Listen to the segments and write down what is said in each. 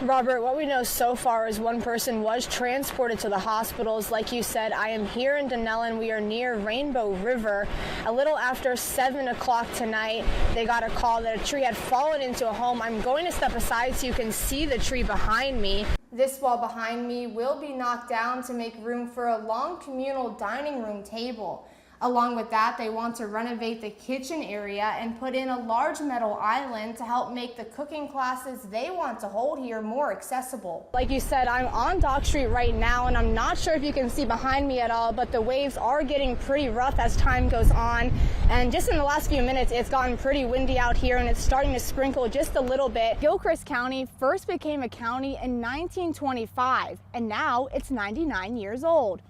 Robert, what we know so far is one person was transported to the hospitals. Like you said, I am here in Dunellen. We are near Rainbow River. A little after 7 o'clock tonight, they got a call that a tree had fallen into a home. I'm going to step aside so you can see the tree behind me. This wall behind me will be knocked down to make room for a long communal dining room table. Along with that, they want to renovate the kitchen area and put in a large metal island to help make the cooking classes they want to hold here more accessible. Like you said, I'm on Dock Street right now, and I'm not sure if you can see behind me at all, but the waves are getting pretty rough as time goes on. And just in the last few minutes, it's gotten pretty windy out here, and it's starting to sprinkle just a little bit. Gilchrist County first became a county in 1925, and now it's 99 years old.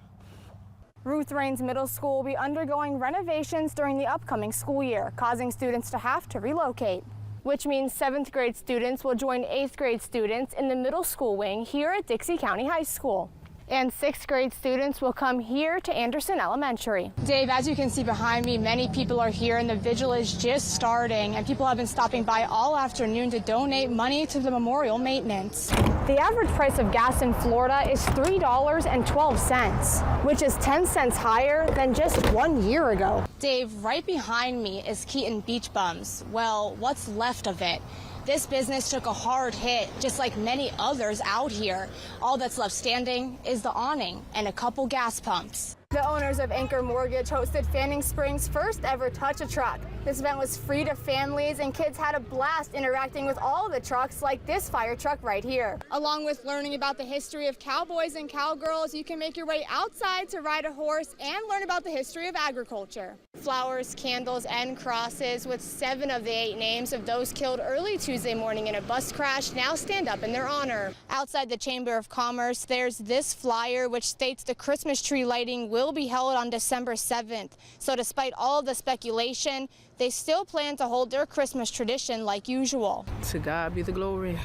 Ruth Raines Middle School will be undergoing renovations during the upcoming school year, causing students to have to relocate, which means 7th grade students will join 8th grade students in the middle school wing here at Dixie County High School. And 6th grade students will come here to Anderson Elementary. Dave, as you can see behind me, many people are here and the vigil is just starting, and people have been stopping by all afternoon to donate money to the memorial maintenance. The average price of gas in Florida is $3.12, which is 10 cents higher than just 1 year ago. Dave, right behind me is Keaton Beach Bums. Well, what's left of it? This business took a hard hit, just like many others out here. All that's left standing is the awning and a couple gas pumps. The owners of Anchor Mortgage hosted Fanning Springs' first ever Touch a Truck. This event was free to families, and kids had a blast interacting with all the trucks like this fire truck right here. Along with learning about the history of cowboys and cowgirls, you can make your way outside to ride a horse and learn about the history of agriculture. Flowers, candles, and crosses with 7 of the 8 names of those killed early Tuesday morning in a bus crash now stand up in their honor. Outside the Chamber of Commerce, there's this flyer which states the Christmas tree lighting will be held on December 7th. So despite all of the speculation, they still plan to hold their Christmas tradition like usual. To God be the glory.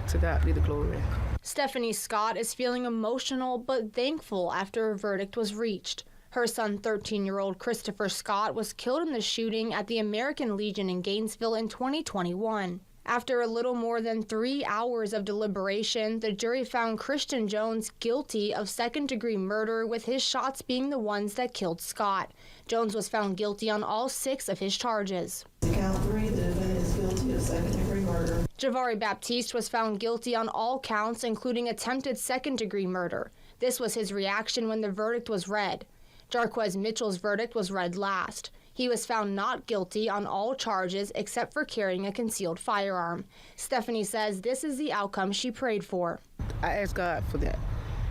To God be the glory. Stephanie Scott is feeling emotional but thankful after a verdict was reached. Her son, 13-year-old Christopher Scott, was killed in the shooting at the American Legion in Gainesville in 2021. After a little more than 3 hours of deliberation, the jury found Christian Jones guilty of second-degree murder, with his shots being the ones that killed Scott. Jones was found guilty on all 6 of his charges. Count 3, the defendant is guilty of second-degree murder. Javari Baptiste was found guilty on all counts, including attempted second-degree murder. This was his reaction when the verdict was read. Jarquez Mitchell's verdict was read last. He was found not guilty on all charges except for carrying a concealed firearm. Stephanie says this is the outcome she prayed for. I asked God for that.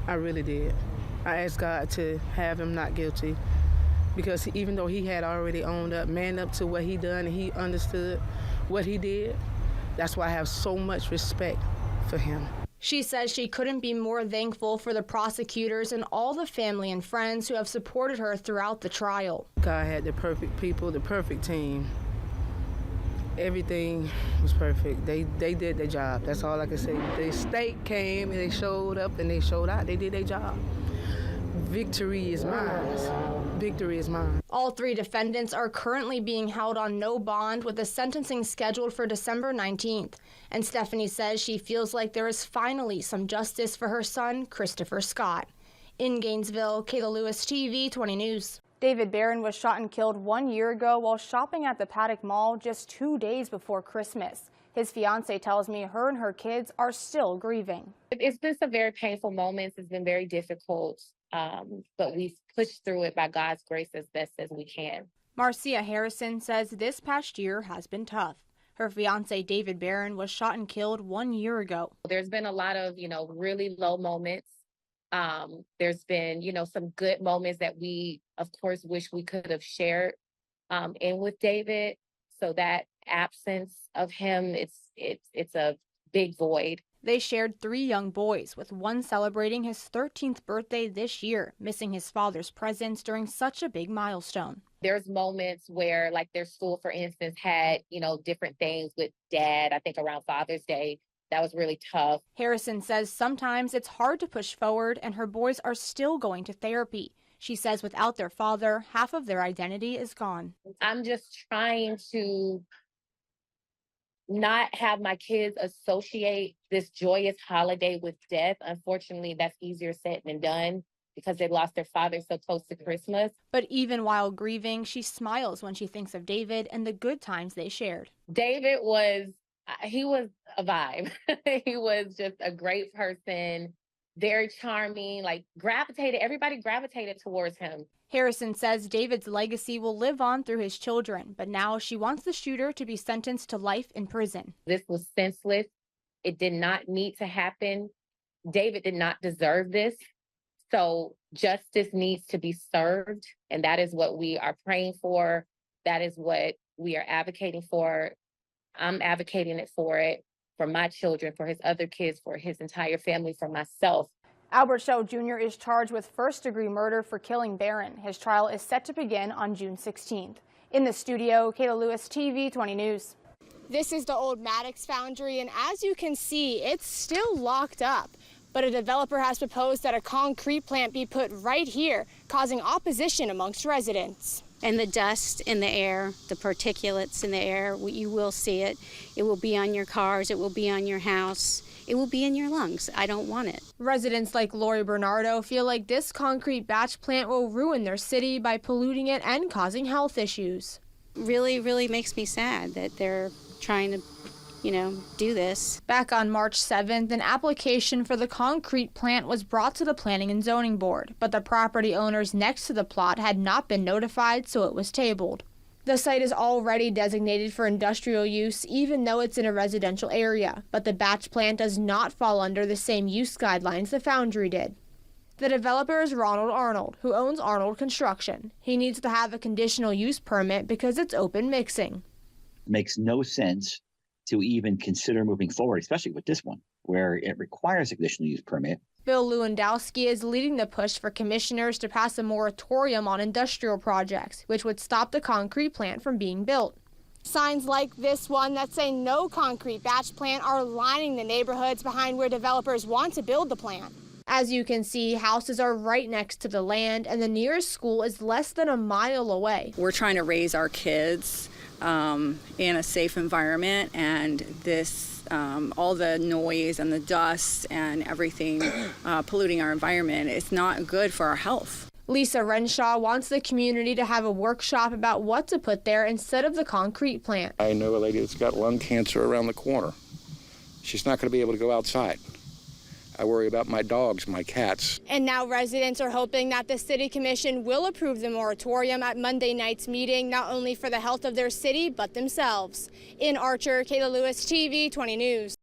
I really did. I asked God to have him not guilty, because even though he had already owned up, man up to what he done, and he understood what he did, that's why I have so much respect for him. She says she couldn't be more thankful for the prosecutors and all the family and friends who have supported her throughout the trial. God had the perfect people, the perfect team. Everything was perfect. They did their job. That's all I can say. The state came and they showed up and they showed out. They did their job. Victory is mine. Victory is mine. All 3 defendants are currently being held on no bond, with the sentencing scheduled for December 19th. And Stephanie says she feels like there is finally some justice for her son, Christopher Scott. In Gainesville, Kayla Lewis, TV 20 News. David Barron was shot and killed 1 year ago while shopping at the Paddock Mall just 2 days before Christmas. His fiance tells me her and her kids are still grieving. It's been some very painful moments. It's been very difficult. But we've pushed through it by God's grace as best as we can. Marcia Harrison says this past year has been tough. Her fiance, David Barron, was shot and killed 1 year ago. There's been a lot of, really low moments. There's been, some good moments that we, of course, wish we could have shared in with David. So that absence of him, it's a big void. They shared 3 young boys, with one celebrating his 13th birthday this year, missing his father's presence during such a big milestone. There's moments where, like, their school, for instance, had, different things with Dad, I think around Father's Day. That was really tough. Harrison says sometimes it's hard to push forward, and her boys are still going to therapy. She says without their father, half of their identity is gone. I'm just trying to not have my kids associate this joyous holiday with death. Unfortunately, that's easier said than done because they lost their father so close to Christmas. But even while grieving, she smiles when she thinks of David and the good times they shared. David was a vibe. He was just a great person, very charming, everybody gravitated towards him. Harrison says David's legacy will live on through his children, but now she wants the shooter to be sentenced to life in prison. This was senseless. It did not need to happen. David did not deserve this. So justice needs to be served, and that is what we are praying for. That is what we are advocating for. I'm advocating for my children, for his other kids, for his entire family, for myself. Albert Shell Jr. is charged with first-degree murder for killing Barron. His trial is set to begin on June 16th. In the studio, Kayla Lewis, TV 20 News. This is the old Maddox foundry, and as you can see, it's still locked up. But a developer has proposed that a concrete plant be put right here, causing opposition amongst residents. And the dust in the air, the particulates in the air, you will see it. It will be on your cars, it will be on your house, it will be in your lungs. I don't want it. Residents like Lori Bernardo feel like this concrete batch plant will ruin their city by polluting it and causing health issues. Really, really makes me sad that they're trying to do this. Back on March 7th, an application for the concrete plant was brought to the Planning and Zoning Board, but the property owners next to the plot had not been notified, so it was tabled. The site is already designated for industrial use, even though it's in a residential area, but the batch plant does not fall under the same use guidelines the foundry did. The developer is Ronald Arnold, who owns Arnold Construction. He needs to have a conditional use permit because it's open mixing. Makes no sense to even consider moving forward, especially with this one, where it requires a conditional use permit. Bill Lewandowski is leading the push for commissioners to pass a moratorium on industrial projects, which would stop the concrete plant from being built. Signs like this one that say no concrete batch plant are lining the neighborhoods behind where developers want to build the plant. As you can see, houses are right next to the land, and the nearest school is less than a mile away. We're trying to raise our kids in a safe environment, and this all the noise and the dust and everything polluting our environment, it's not good for our health. Lisa Renshaw wants the community to have a workshop about what to put there instead of the concrete plant. I know a lady that's got lung cancer around the corner. She's not going to be able to go outside. I worry about my dogs, my cats. And now residents are hoping that the City Commission will approve the moratorium at Monday night's meeting, not only for the health of their city, but themselves. In Archer, Kayla Lewis, TV 20 News.